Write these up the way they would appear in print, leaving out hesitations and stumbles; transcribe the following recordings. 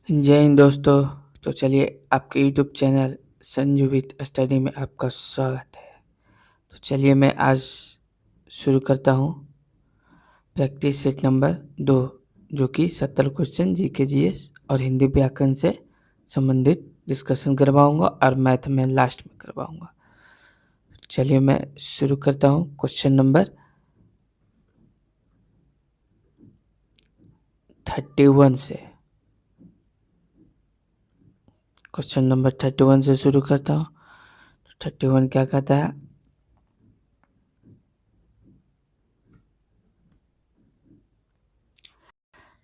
जय हिंद दोस्तों। तो चलिए आपके YouTube channel Sanju with study में आपका स्वागत है। तो चलिए मैं आज शुरू करता हूँ प्रैक्टिस सेट नंबर 2, जो कि 70 क्वेश्चन जीके जीएस और हिंदी व्याकरण से संबंधित डिस्कशन करवाऊंगा और मैथ में लास्ट में करवाऊंगा। चलिए मैं शुरू करता हूँ क्वेश्चन नंबर 31 से। क्वेश्चन नंबर 31 से शुरू करता हूँ। 31 क्या कहता है?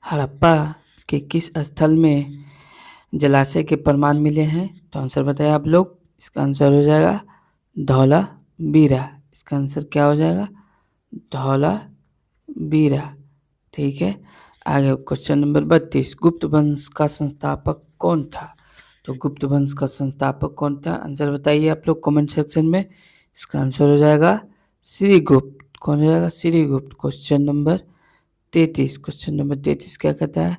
हड़प्पा के किस स्थल में जलाशय के प्रमाण मिले हैं? तो आंसर बताइए आप लोग। इसका आंसर हो जाएगा धौलावीरा। इसका आंसर क्या हो जाएगा? धौलावीरा। ठीक है, आगे क्वेश्चन नंबर 32। गुप्त वंश का संस्थापक कौन था? तो गुप्त वंश का संस्थापक कौन था? आंसर बताइए आप लोग कमेंट सेक्शन में। इसका आंसर हो जाएगा श्रीगुप्त। कौन हो जाएगा? Srigupta. Question number 33। Question number 33 क्या कहता है?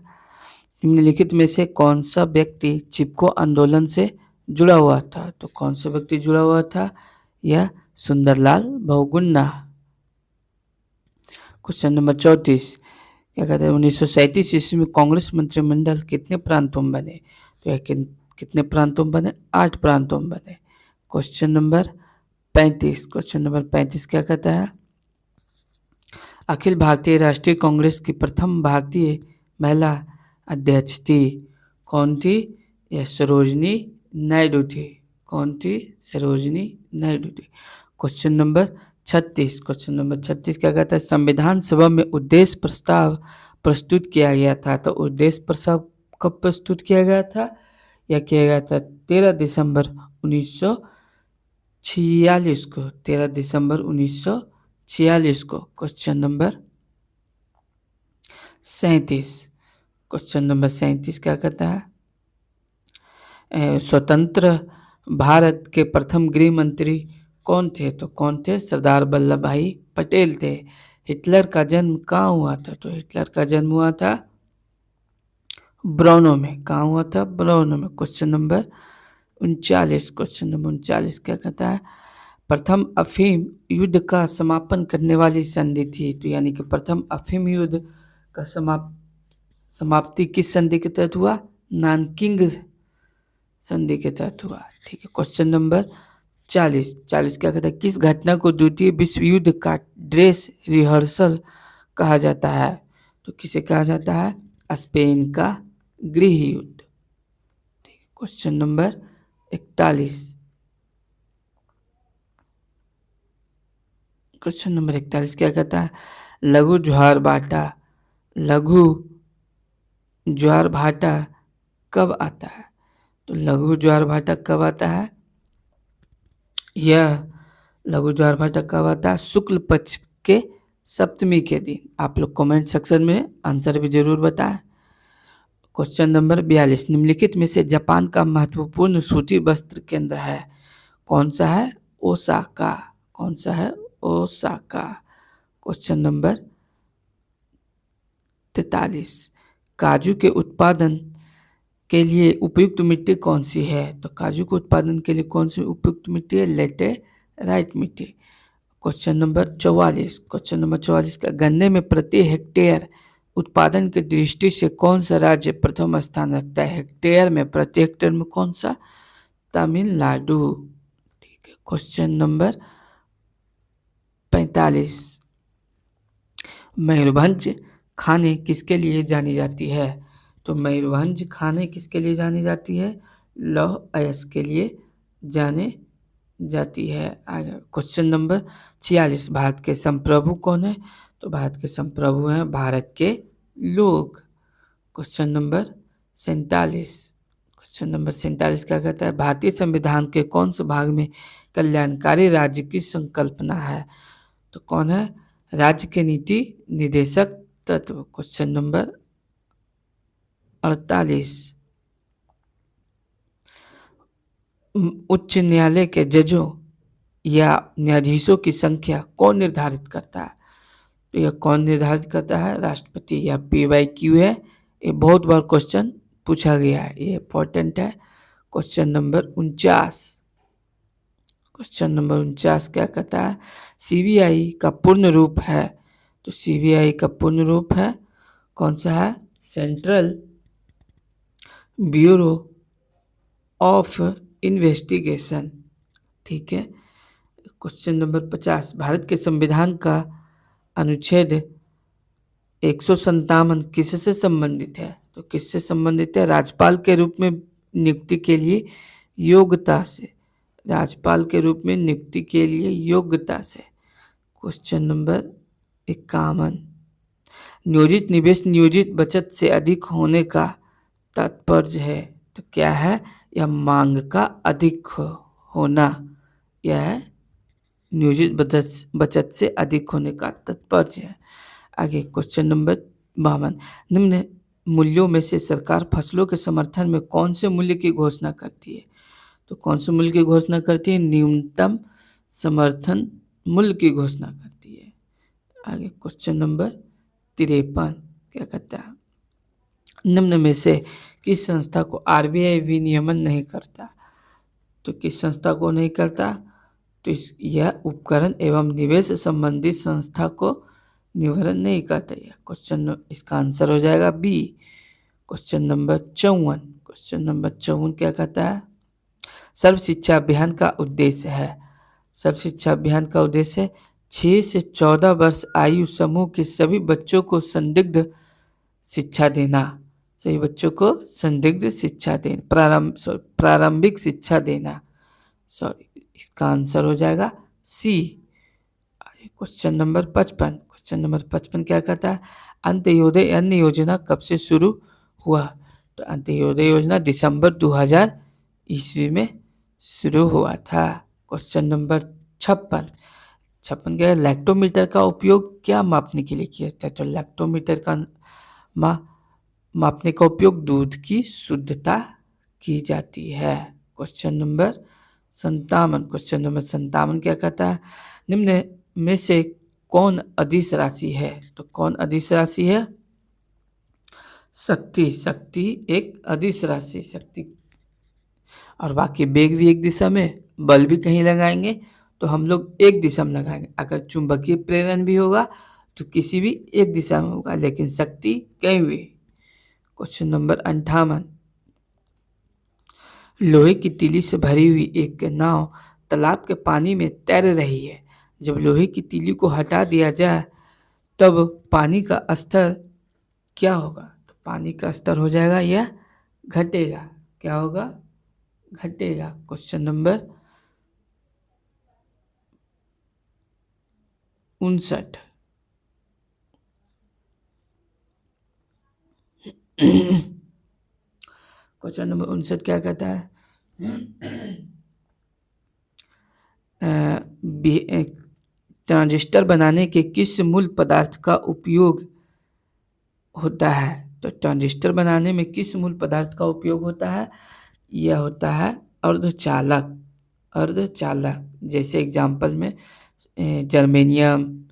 निम्नलिखित में से कौन सा व्यक्ति चिपको आंदोलन से जुड़ा हुआ था? तो कौन सा व्यक्ति जुड़ा हुआ था? यह सुंदरलाल बहुगुणा। क्वेश्चन नंबर 34 क्या कहते हैं? 1937 ईस्वी में कांग्रेस मंत्रिमंडल कितने प्रांतों में बने? तो यह कितने प्रांतों में बने? 8 प्रांतों में बने। Question number 35। क्वेश्चन नंबर 35 क्या कहता है? अखिल भारतीय राष्ट्रीय कांग्रेस की प्रथम भारतीय महिला अध्यक्ष थी। कौन थी? यह सरोजनी नायडू थी। कौन थी? सरोजनी नायडू थी। Question number 36। क्वेश्चन नंबर 36 क्या कहता है? संविधान सभा में उद्देश्य प्रस्ताव प्रस्तुत किया गया था। तो उद्देश्य प्रस्ताव कब प्रस्तुत किया गया था? यह किया गया था 13 दिसंबर 1946 को। 13 दिसंबर 1946 को। Question number 37। क्वेश्चन नंबर 37 क्या कहता है? स्वतंत्र भारत के प्रथम गृह मंत्री कौन थे? तो कौन थे? सरदार वल्लभ भाई पटेल थे। हिटलर का जन्म कहाँ हुआ था? तो हिटलर का जन्म हुआ था ब्रोनो में। कहाँ हुआ था? ब्रोनो में। Question number 39। क्वेश्चन नंबर 39 क्या कहता है? प्रथम अफीम युद्ध का समापन करने वाली संधि थी। तो यानी कि प्रथम अफीम युद्ध का समाप्ति किस संधि के तहत हुआ? नानकिंग संधि के तहत हुआ। ठीक है, क्वेश्चन नंबर 40। क्या कहता है? किस घटना को द्वितीय विश्व युद्ध का ड्रेस रिहर्सल कहा जाता है? तो किसे कहा जाता है? स्पेन का गृह युद्ध। ठीक है, क्वेश्चन नंबर 41। क्वेश्चन नंबर 41 क्या कहता है? लघु ज्वार भाटा कब आता है? तो लघु ज्वार भाटा कब आता है? यह लघु ज्वार भाटा कब आता है? शुक्ल पक्ष के सप्तमी के दिन। आप लोग कमेंट सेक्शन में आंसर भी जरूर बताएं। Question number 42। निम्नलिखित में से जापान का महत्वपूर्ण सूती वस्त्र केंद्र है? कौन सा है? ओसाका। कौन सा है? ओसाका। Question number 43। काजू के उत्पादन के लिए उपयुक्त मिट्टी कौन सी है? तो काजू के उत्पादन के लिए कौन सी उपयुक्त मिट्टी है? लेटेराइट मिट्टी। Question number 44। क्वेश्चन नंबर 44 का गन्ने में प्रति हेक्टेयर उत्पादन की दृष्टि से कौन सा राज्य प्रथम स्थान रखता है? हेक्टेयर में, प्रति हेक्टेयर में कौन सा? तमिलनाडु। ठीक है, क्वेश्चन नंबर 45। मयूरभंज खाने किसके लिए जानी जाती है? तो मयूरभंज खाने किसके लिए जानी जाती है? लौह अयस्क के लिए जाने जाती है। आगे क्वेश्चन नंबर 46। भारत के संप्रभु कौन है? तो भारत के संप्रभु हैं भारत के लोग। Question number 47। क्वेश्चन नंबर 47 क्या कहता है? भारतीय संविधान के कौन से भाग में कल्याणकारी राज्य की संकल्पना है? तो कौन है? राज्य के नीति निदेशक तत्व। Question number 48। उच्च न्यायालय के जजों या न्यायाधीशों की संख्या कौन निर्धारित करता है? तो यह कौन निर्धारित करता है? राष्ट्रपति। या PYQ है, ये बहुत बार क्वेश्चन पूछा गया है, ये इंपॉर्टेंट है। क्वेश्चन नंबर 49 क्या कहता है? सीबीआई का पूर्ण रूप है, तो सीबीआई का पूर्ण रूप है कौन सा है? Central bureau of investigation. ठीक है। क्वेश्चन नंबर 50, भारत के संविधान का अनुच्छेद 157 किससे संबंधित है? तो किससे संबंधित है? राज्यपाल के रूप में नियुक्ति के लिए योग्यता से, राज्यपाल के रूप में नियुक्ति के लिए योग्यता से। क्वेश्चन नंबर 51, नियोजित निवेश नियोजित बचत से अधिक होने का तात्पर्य है, तो क्या है? यह मांग का अधिक होना, यह है नियोजित बचत से अधिक होने का तात्पर्य है। आगे क्वेश्चन नंबर 52, निम्न मूल्यों में से सरकार फसलों के समर्थन में कौन से मूल्य की घोषणा करती है? तो कौन से मूल्य की घोषणा करती है? न्यूनतम समर्थन मूल्य की घोषणा करती है। आगे क्वेश्चन नंबर 53 क्या कहता है? निम्न में से किस संस्था को आरबीआई विनियमन नहीं करता? तो किस संस्था को नहीं करता? तो यह उपकरण एवं निवेश संबंधी संस्था को निवारण नहीं करता है। क्वेश्चन, इसका आंसर हो जाएगा बी। क्वेश्चन नंबर 54 क्या कहता है? सर्व शिक्षा अभियान का उद्देश्य है, सर्व शिक्षा अभियान का उद्देश्य 6 से 14 वर्ष आयु समूह के सभी बच्चों को संदिग्ध शिक्षा देना, सभी बच्चों को संदिग्ध शिक्षा देना, प्रारंभिक शिक्षा देना। सॉरी, इसका आंसर हो जाएगा सी। क्वेश्चन नंबर 55 क्या कहता है? अंत्योदय अन्न योजना कब से शुरू हुआ? तो अंत्योदय योजना दिसंबर 2000 ईस्वी में शुरू हुआ था। क्वेश्चन नंबर 56 क्या है? लैक्टोमीटर का उपयोग क्या मापने के लिए किया जाता है? तो लैक्टोमीटर का मापने का उपयोग दूध की शुद्धता की जाती है। क्वेश्चन नंबर 57 क्या कहता है? निम्न में से कौन अदिश राशि है? तो कौन अदिश राशि है? शक्ति एक अदिश राशि, शक्ति। और बाकी वेग भी एक दिशा में, बल भी कहीं लगाएंगे तो हम लोग एक दिशा में लगाएंगे। अगर चुंबकीय प्रेरण भी होगा तो किसी भी एक दिशा में होगा, लेकिन शक्ति कहीं भी। क्वेश्चन नंबर 58, लोहे की तीली से भरी हुई एक नाव तालाब के पानी में तैर रही है। जब लोहे की तीली को हटा दिया जाए तब पानी का स्तर क्या होगा? तो पानी का स्तर हो जाएगा या घटेगा? क्या होगा? घटेगा। क्वेश्चन नंबर 59 क्वेश्चन नंबर 59 क्या कहता है? ट्रांजिस्टर बनाने के किस मूल पदार्थ का उपयोग होता है? तो ट्रांजिस्टर बनाने में किस मूल पदार्थ का उपयोग होता है? यह होता है अर्धचालक। जैसे एग्जाम्पल में जर्मेनियम,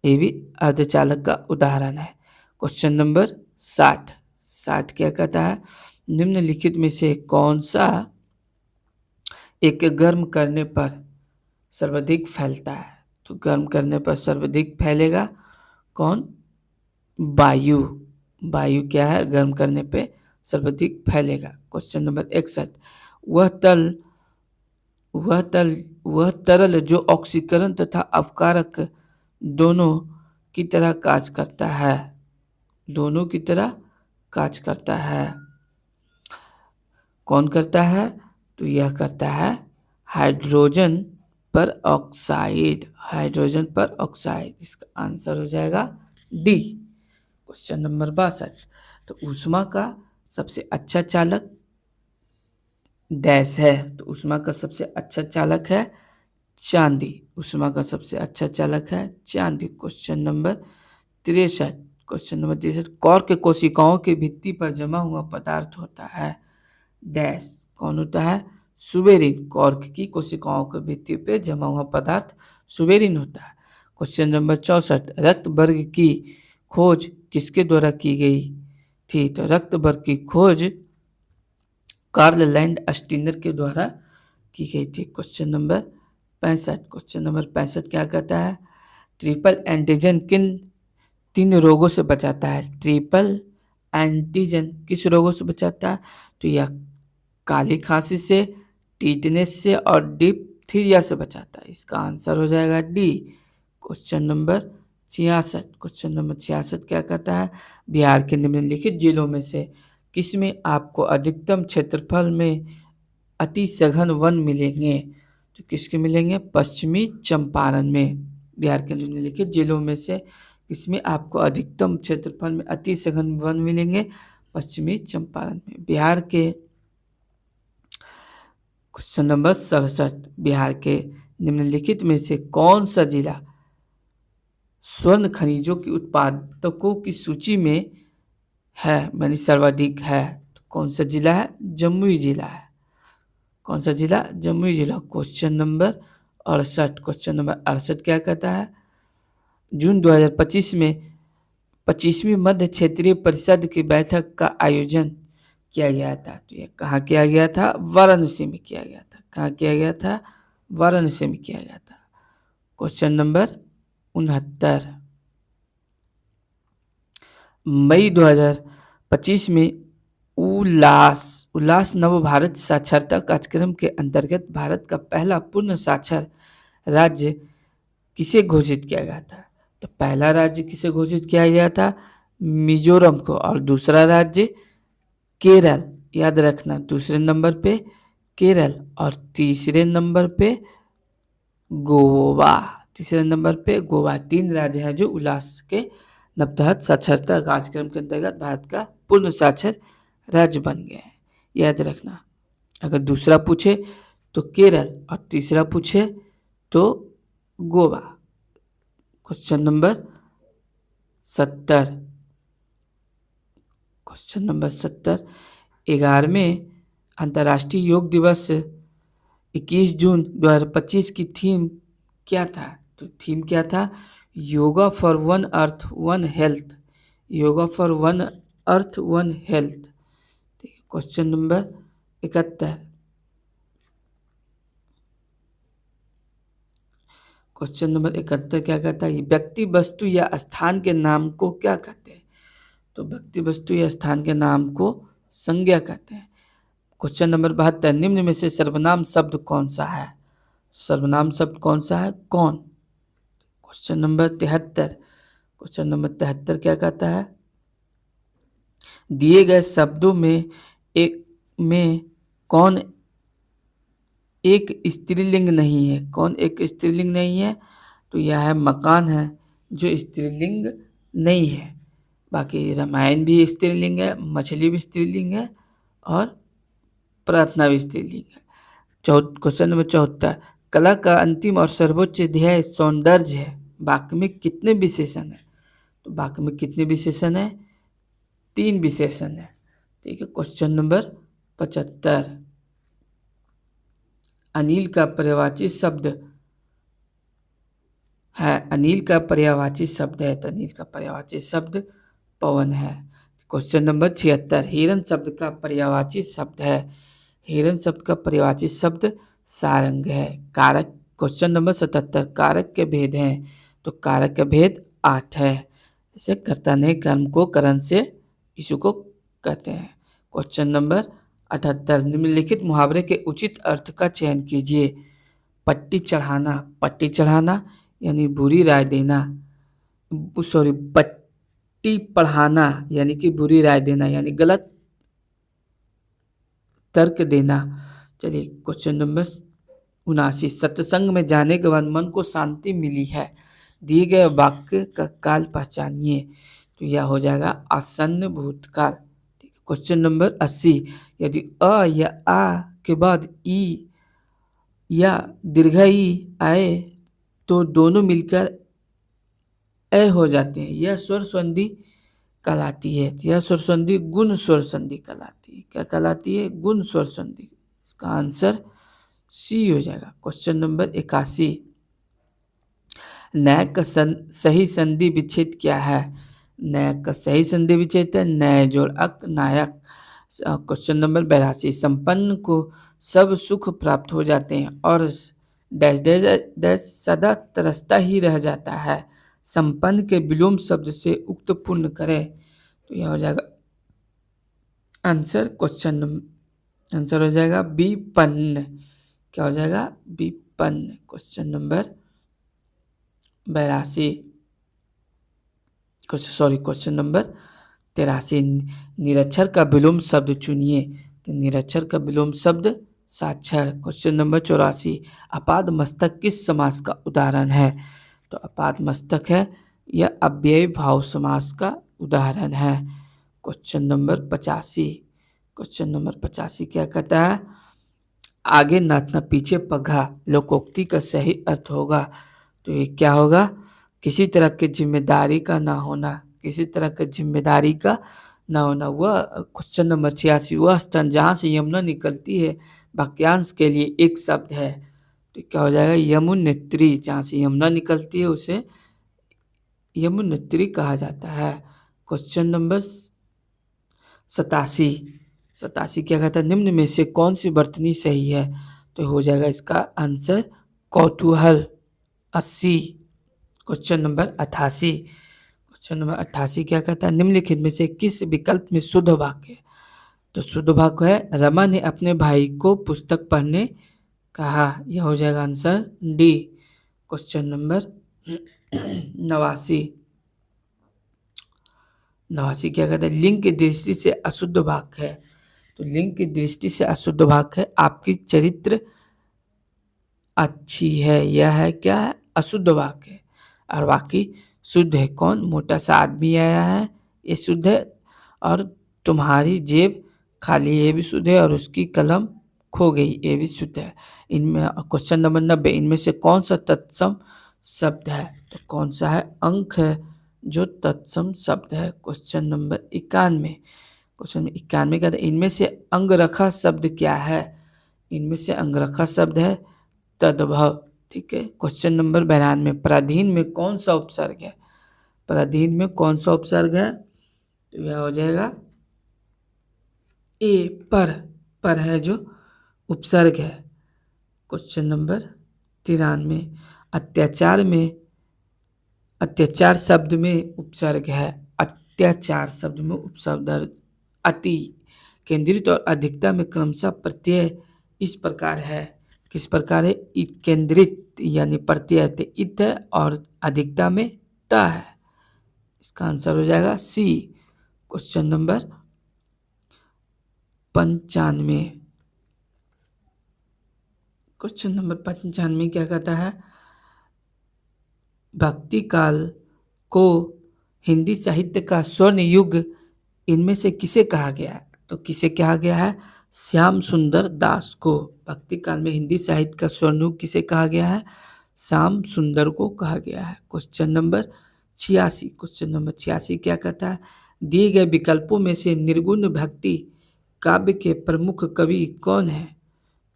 ये भी अर्धचालक का उदाहरण है। क्वेश्चन नंबर 60 क्या कहता है? निम्नलिखित में से कौन सा एक गर्म करने पर सर्वाधिक फैलता है? तो गर्म करने पर सर्वाधिक फैलेगा कौन? वायु क्या है? गर्म करने पे सर्वाधिक फैलेगा। क्वेश्चन नंबर 61, वह तरल जो ऑक्सीकरण तथा अपकारक दोनों की तरह कार्य करता है, कौन करता है? तो यह करता है हाइड्रोजन पर ऑक्साइड। इसका आंसर हो जाएगा डी। क्वेश्चन नंबर 62, तो ऊष्मा का सबसे अच्छा चालक डैश है। तो ऊष्मा का सबसे अच्छा चालक है चांदी। क्वेश्चन नंबर 63 कॉर्क कोशिकाओं के भित्ति पर जमा हुआ पदार्थ होता है डैश। कौन होता है? सुबेरिन। कॉर्क की कोशिकाओं के भित्ति पर जमा हुआ पदार्थ सुबेरिन होता है। क्वेश्चन नंबर 64, रक्त वर्ग की खोज किसके द्वारा की गई थी। तो रक्त वर्ग की खोज कार्ल लैंड स्टीनर के द्वारा की गई थी। क्वेश्चन नंबर 65 क्या कहता है? ट्रिपल एंटीजन किन 3 रोगों से बचाता है? ट्रिपल एंटीजन किस रोगों से बचाता है? तो यह काली खांसी से, टीटनेस से और डिप्थीरिया से बचाता है। इसका आंसर हो जाएगा डी। क्वेश्चन नंबर 66 क्या कहता है? बिहार के निम्नलिखित जिलों में से किसमें आपको अधिकतम क्षेत्रफल में अति सघन वन मिलेंगे? तो किसके मिलेंगे? पश्चिमी चंपारण में। बिहार के निम्नलिखित जिलों में से किसमें आपको अधिकतम क्षेत्रफल में अति सघन वन मिलेंगे? पश्चिमी चंपारण में। बिहार के क्वेश्चन नंबर 67 बिहार के निम्नलिखित में से कौन सा जिला स्वर्ण खनिजों के उत्पादकों की सूची में है, यानी सर्वाधिक है? तो कौन सा जिला है? जमुई जिला है। कौन सा जिला? जमुई जिला। क्वेश्चन नंबर 68 क्या कहता है? जून 2025 में 25वीं मध्य क्षेत्रीय परिषद की बैठक का आयोजन किया गया था। तो यह कहाँ किया गया था? वाराणसी में किया गया था। कहाँ किया गया था? वाराणसी में किया गया था। क्वेश्चन नंबर 69 मई 2025 में उल्लास नव भारत साक्षरता कार्यक्रम के अंतर्गत भारत का पहला पूर्ण साक्षर राज्य किसे घोषित किया गया था? तो पहला राज्य किसे घोषित किया गया था? मिजोरम को। और दूसरा राज्य केरल, याद रखना, दूसरे नंबर पे केरल और तीसरे नंबर पे गोवा। 3 राज्य हैं जो उल्लास के नवतहत साक्षरता कार्यक्रम के अंतर्गत भारत का पूर्ण साक्षर राज्य बन गया है। याद रखना, अगर दूसरा पूछे तो केरल और तीसरा पूछे तो गोवा। क्वेश्चन नंबर 70 11वें अंतर्राष्ट्रीय योग दिवस 21 जून 2025 की थीम क्या था? तो थीम क्या था? Yoga for one earth one health. Yoga for one earth one health. Question number 71 क्या कहता है? व्यक्ति, वस्तु या स्थान के नाम को क्या कहते हैं? तो व्यक्ति, वस्तु या स्थान के नाम को संज्ञा कहते हैं। क्वेश्चन नंबर 72 निम्न में से सर्वनाम शब्द कौन सा है? सर्वनाम शब्द कौन सा है? कौन? क्वेश्चन नंबर 73 क्या कहता है? दिए गए शब्दों में कौन एक स्त्रीलिंग नहीं है? कौन एक स्त्रीलिंग नहीं है? तो यह है मकान है जो स्त्रीलिंग नहीं है। बाकी रामायण भी स्त्रीलिंग है, मछली भी स्त्रीलिंग है और प्रार्थना भी स्त्रीलिंग है। क्वेश्चन नंबर 74 कला का अंतिम और सर्वोच्च ध्येय सौंदर्य है। वाक्य में कितने विशेषण है? तो वाक्य में कितने विशेषण है? 3 विशेषण है। ठीक है। क्वेश्चन नंबर 75 अनिल का पर्यायवाची शब्द है। अनिल का पर्यायवाची शब्द है, तो अनिल का पर्यायवाची शब्द पवन है। क्वेश्चन नंबर 76 हिरण शब्द का पर्यायवाची शब्द है। हिरण शब्द का पर्यायवाची शब्द सारंग है। कारक क्वेश्चन नंबर 77 कारक के भेद हैं। तो कारक के भेद 8 है। जैसे कर्ता ने कर्म को करण से इसी को कहते हैं। क्वेश्चन नंबर 78 निम्नलिखित मुहावरे के उचित अर्थ का चयन कीजिए। पट्टी चढ़ाना यानी बुरी राय देना, पट्टी पढ़ाना यानी कि बुरी राय देना यानी गलत तर्क देना। चलिए क्वेश्चन नंबर 79 सत्संग में जाने के बाद मन को शांति मिली है। दिए गए वाक्य का काल पहचानिए। तो यह हो जाएगा आसन्न भूतकाल। क्वेश्चन नंबर 80 यदि अ या आ के बाद ई या दीर्घ ई आए तो दोनों मिलकर ए हो जाते हैं। यह स्वर संधि कहलाती है। यह स्वर संधि गुण स्वर संधि कहलाती है। क्या कहलाती है? गुण स्वर संधि। इसका आंसर सी हो जाएगा। क्वेश्चन नंबर 81 न्याय का सही संधि विच्छेद क्या है? नायक का सही संधि विच्छेद है नय जोड़ अक नायक। क्वेश्चन नंबर 82, संपन्न को सब सुख प्राप्त हो जाते हैं और डैश डैश डैश सदा तरसता ही रह जाता है। संपन्न के विलोम शब्द से उक्त पूर्ण करें, तो यह हो जाएगा आंसर। आंसर हो जाएगा विपन्न। क्या हो जाएगा? विपन्न। क्वेश्चन नंबर 82, क्वेश्चन नंबर 83, निरक्षर का विलोम शब्द चुनिए। तो निरक्षर का विलोम शब्द साक्षर। क्वेश्चन नंबर 84, अपाद मस्तक किस समास का उदाहरण है? तो अपाद मस्तक है यह अव्ययी भाव समास का उदाहरण है। क्वेश्चन नंबर 85 क्या कहता है? आगे नाचना पीछे पघा लोकोक्ति का सही अर्थ होगा। तो ये क्या होगा? किसी तरह की जिम्मेदारी का ना होना, किसी तरह की जिम्मेदारी का ना होना। वह क्वेश्चन नंबर 86, वह स्थान जहाँ से यमुना निकलती है वाक्यांश के लिए एक शब्द है। तो क्या हो जाएगा? यमुनेत्री। जहाँ से यमुना निकलती है उसे यमुनेत्री कहा जाता है। क्वेश्चन नंबर 87 क्या कहता है? निम्न में से कौन सी वर्तनी सही है? तो हो जाएगा इसका आंसर कौतूहल। 80। क्वेश्चन नंबर 88 क्या कहता है? निम्नलिखित में से किस विकल्प में शुद्ध वाक्य है? तो शुद्ध वाक्य है रमा ने अपने भाई को पुस्तक पढ़ने कहा। यह हो जाएगा आंसर डी। क्वेश्चन नंबर 89 क्या कहता है? लिंग की दृष्टि से अशुद्ध वाक्य है। तो लिंग की दृष्टि से अशुद्ध वाक्य है आपकी चरित्र अच्छी है। यह है क्या है? अशुद्ध वाक्य है। और बाकी शुद्ध है। कौन? मोटा सा आदमी आया है, ये शुद्ध है। और तुम्हारी जेब खाली, ये भी शुद्ध है। और उसकी कलम खो गई, ये भी शुद्ध है। इनमें क्वेश्चन नंबर 90, इनमें से कौन सा तत्सम शब्द है? तो कौन सा है? अंक है जो तत्सम शब्द है। क्वेश्चन नंबर 91 कहता है इनमें से अंगरखा शब्द क्या है? इनमें से अंगरखा शब्द है तद्भव। ठीक है। क्वेश्चन नंबर 92, पराधीन में कौन सा उपसर्ग है? पराधीन में कौन सा उपसर्ग है? तो यह हो जाएगा ए। पर है जो उपसर्ग है। क्वेश्चन नंबर 93, अत्याचार शब्द में उपसर्ग है। अत्याचार शब्द में उपसर्ग अति, केंद्रित और अधिकता में क्रमशः प्रत्यय इस प्रकार है। किस प्रकार है? केंद्रित यानी प्रत्यय इत है और अधिकता में त है। इसका आंसर हो जाएगा सी। क्वेश्चन नंबर 95 क्या कहता है? भक्ति काल को हिंदी साहित्य का स्वर्ण युग इनमें से किसे कहा गया है? तो किसे कहा गया है? श्याम सुंदर दास को। भक्ति काल में हिंदी साहित्य का स्वर्ण युग किसे कहा गया है? श्याम सुंदर को कहा गया है। क्वेश्चन नंबर 86 क्या कहता है? दिए गए विकल्पों में से निर्गुण भक्ति काव्य के प्रमुख कवि कौन है?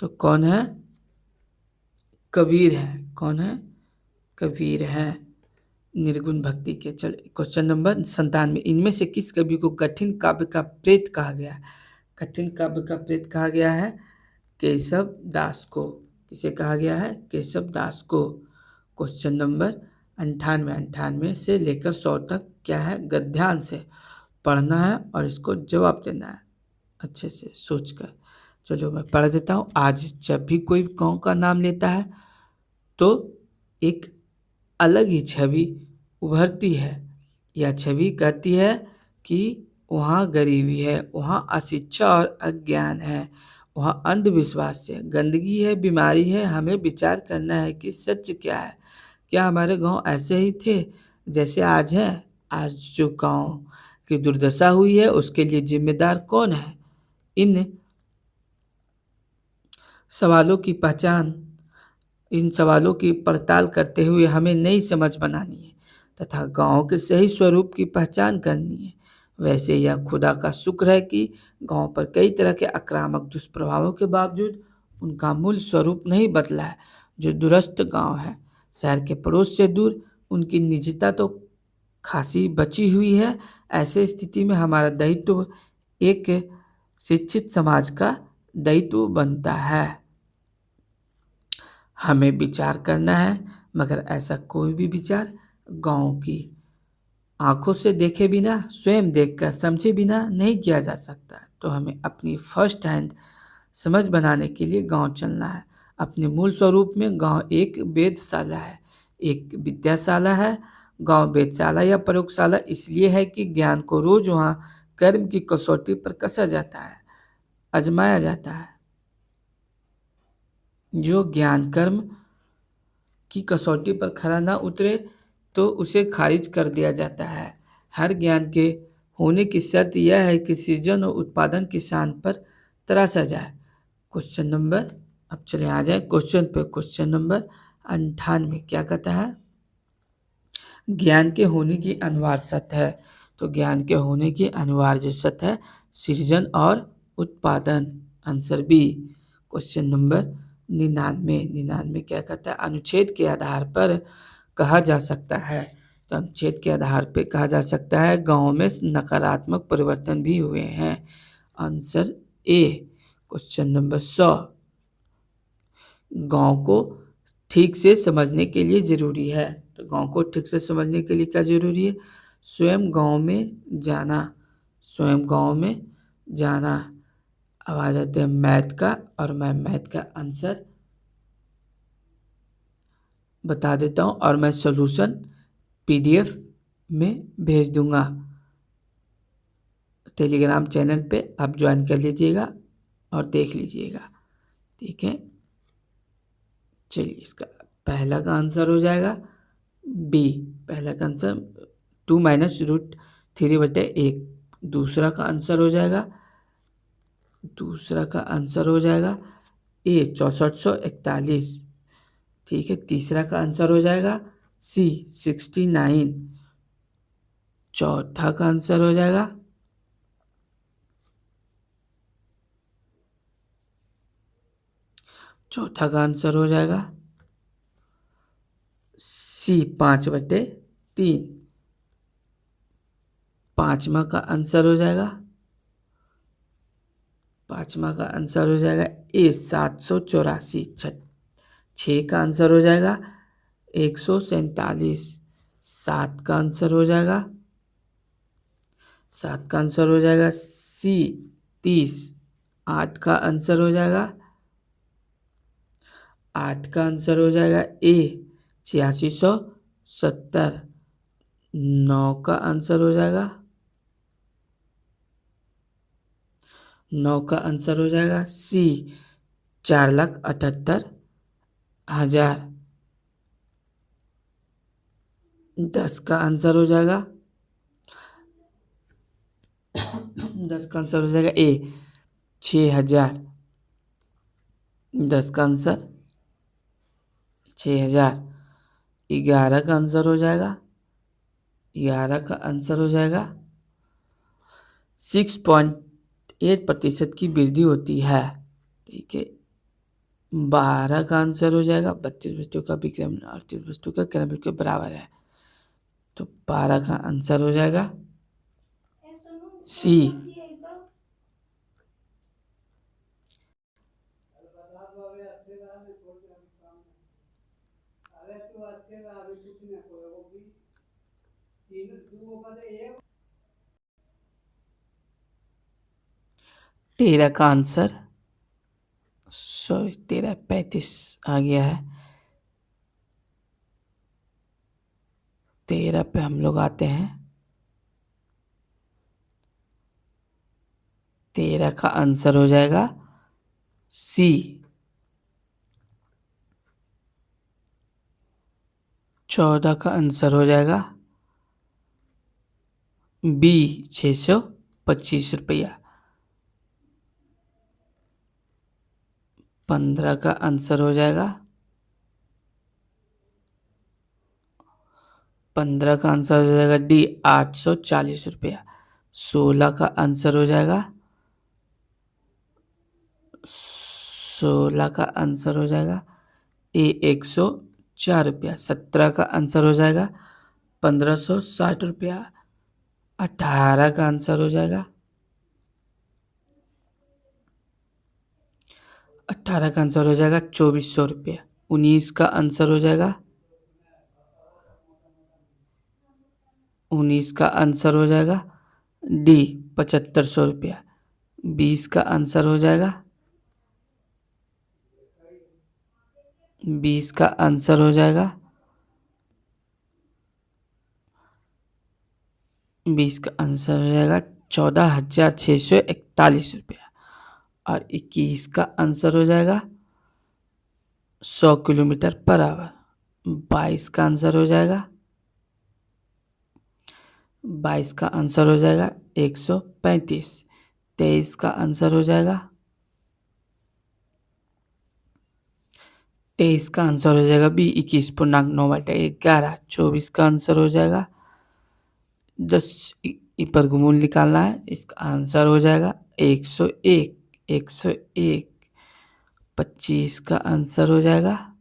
तो कौन है? कबीर है। कौन है? कबीर है निर्गुण भक्ति के। चलिए क्वेश्चन नंबर 97, इनमें से किस कवि को कठिन काव्य का प्रेत कहा गया है? कठिन काव्य का प्रेत कहा गया है केशव दास को। किसे कहा गया है? केशव दास को। क्वेश्चन नंबर 98 से लेकर 100 तक क्या है? गद्यांश है। पढ़ना है और इसको जवाब देना है अच्छे से सोचकर। चलो मैं पढ़ देता हूँ। आज जब भी कोई गांव का नाम लेता है तो एक अलग ही छवि उभरती है। यह छवि कहती है कि वहाँ गरीबी है, वहाँ अशिक्षा और अज्ञान है, वहाँ अंधविश्वास है, गंदगी है, बीमारी है। हमें विचार करना है कि सच क्या है। क्या हमारे गांव ऐसे ही थे जैसे आज हैं? आज जो गांव की दुर्दशा हुई है उसके लिए जिम्मेदार कौन है? इन सवालों की पड़ताल करते हुए हमें नई समझ बनानी है तथा गांव के सही स्वरूप की पहचान करनी है। वैसे यह खुदा का शुक्र है कि गांव पर कई तरह के आक्रामक दुष्प्रभावों के बावजूद उनका मूल स्वरूप नहीं बदला है। जो दूरस्थ गांव है, शहर के पड़ोस से दूर, उनकी निजता तो खांसी बची हुई है। ऐसे स्थिति में हमारा दायित्व एक शिक्षित समाज का दायित्व बनता है। हमें विचार करना है, मगर ऐसा कोई भी विचार गाँव की आंखों से देखे बिना, स्वयं देखकर समझे बिना नहीं किया जा सकता। तो हमें अपनी फर्स्ट हैंड समझ बनाने के लिए गांव चलना है। अपने मूल स्वरूप में गांव एक वेधशाला है, एक विद्याशाला है। गांव वेधशाला या प्रयोगशाला इसलिए है कि ज्ञान को रोज वहाँ कर्म की कसौटी पर कसा जाता है, आजमाया जाता है। जो ज्ञान कर्म की कसौटी पर खरा ना उतरे तो उसे खारिज कर दिया जाता है। हर ज्ञान के होने की शर्त यह है कि सृजन और उत्पादन की शान पर तराशा जाए। क्वेश्चन नंबर, अब चले आ जाए क्वेश्चन पे। क्वेश्चन नंबर 98 क्या कहता है? ज्ञान के होने की अनिवार्य शर्त है। तो ज्ञान के होने की अनिवार्य शर्त है सृजन और उत्पादन। Answer B. क्वेश्चन नंबर 99 क्या कहता है? अनुच्छेद के आधार पर कहा जा सकता है। तो अनुच्छेद के आधार पर कहा जा सकता है गांव में नकारात्मक परिवर्तन भी हुए हैं। Answer A. क्वेश्चन नंबर 100 गांव को ठीक से समझने के लिए जरूरी है। तो गांव को ठीक से समझने के लिए क्या जरूरी है? स्वयं गांव में जाना, स्वयं गांव में जाना। अब आ जाते हैं मैथ का, और मैं मैथ का आंसर बता देता हूं और मैं सॉल्यूशन पीडीएफ में भेज दूंगा। टेलीग्राम चैनल पे आप ज्वाइन कर लीजिएगा और देख लीजिएगा, ठीक है। चलिए, इसका पहला का आंसर हो जाएगा बी। पहला का आंसर 2 माइनस रूट 3/1। दूसरा का आंसर हो जाएगा ए 6441। ठीक है। तीसरा का आंसर हो जाएगा सी 69। चौथा का आंसर हो जाएगा सी 5/3। पांचवा का आंसर हो जाएगा ए 784। 6 का आंसर हो जाएगा 147। 7 का आंसर हो जाएगा सी 30। 8 का आंसर हो जाएगा ए 8670। 9 का आंसर हो जाएगा सी 4,78,000। 10 का आंसर हो जाएगा ए 6,000। 10 का आंसर 6,000। 11 का आंसर हो जाएगा 6.8% की वृद्धि होती है। ठीक है। 12 का आंसर हो जाएगा 32 वस्तु का विक्रम 38 वस्तु का क्रम के बराबर है। तो 12 का आंसर हो जाएगा सी। तेरह का आंसर 35 आ गया है। 13 पे हम लोग आते हैं। 13 का आंसर हो जाएगा सी 14 का आंसर हो जाएगा बी 625 रुपया। 15 का आंसर हो जाएगा 15 का आंसर हो जाएगा डी 840 रुपया। 16 का आंसर हो जाएगा 16 का ए 104 रुपया। 17 का आंसर हो जाएगा 1560 रुपया। 18 का आंसर हो जाएगा 2400 रुपया। 19 का आंसर हो जाएगा डी 7500 रुपया। 20 का आंसर हो जाएगा 20 का आंसर हो जाएगा 14,641 रुपया। और 21 का आंसर हो जाएगा 100 किलोमीटर पर आवर। 22 का आंसर हो जाएगा 135। 23 का आंसर हो जाएगा 21 21.9/11। 24 का आंसर हो जाएगा 10 वर्गमूल निकालना है, इसका आंसर हो जाएगा 101। 25 का आंसर हो जाएगा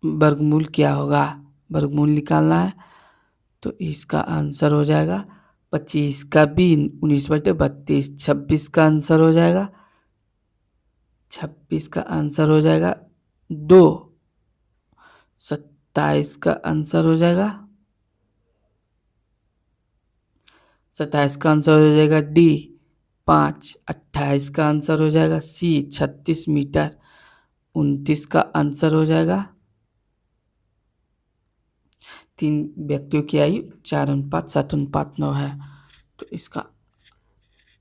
वर्गमूल क्या होगा, वर्गमूल निकालना है तो इसका आंसर हो जाएगा 25 का 19/32। 26 का आंसर हो जाएगा 2। 27 का आंसर हो जाएगा डी 5। 28 का आंसर हो जाएगा सी 36 मीटर। 29 का आंसर हो जाएगा 3 व्यक्तियों की आयु 4:7:9 है तो इसका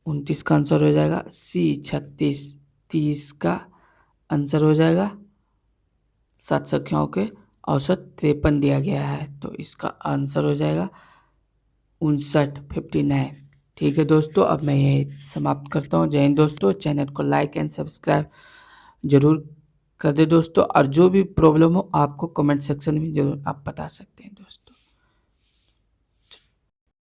29 का आंसर हो जाएगा सी 36। 30 का आंसर हो जाएगा 7 संख्याओं के औसत 53 दिया गया है तो इसका आंसर हो जाएगा 59। ठीक है दोस्तों, अब मैं यही समाप्त करता हूँ। जय हिंद दोस्तों। चैनल को लाइक एंड सब्सक्राइब जरूर कर दे दोस्तों, और जो भी प्रॉब्लम हो आपको कमेंट सेक्शन में जरूर आप बता सकते हैं।